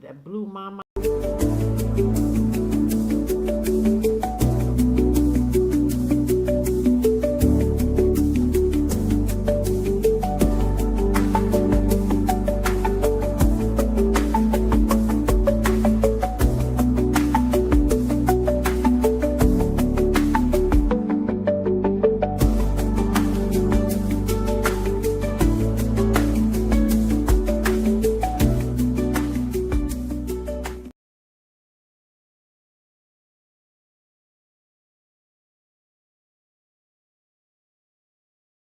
S1: that blew my mind.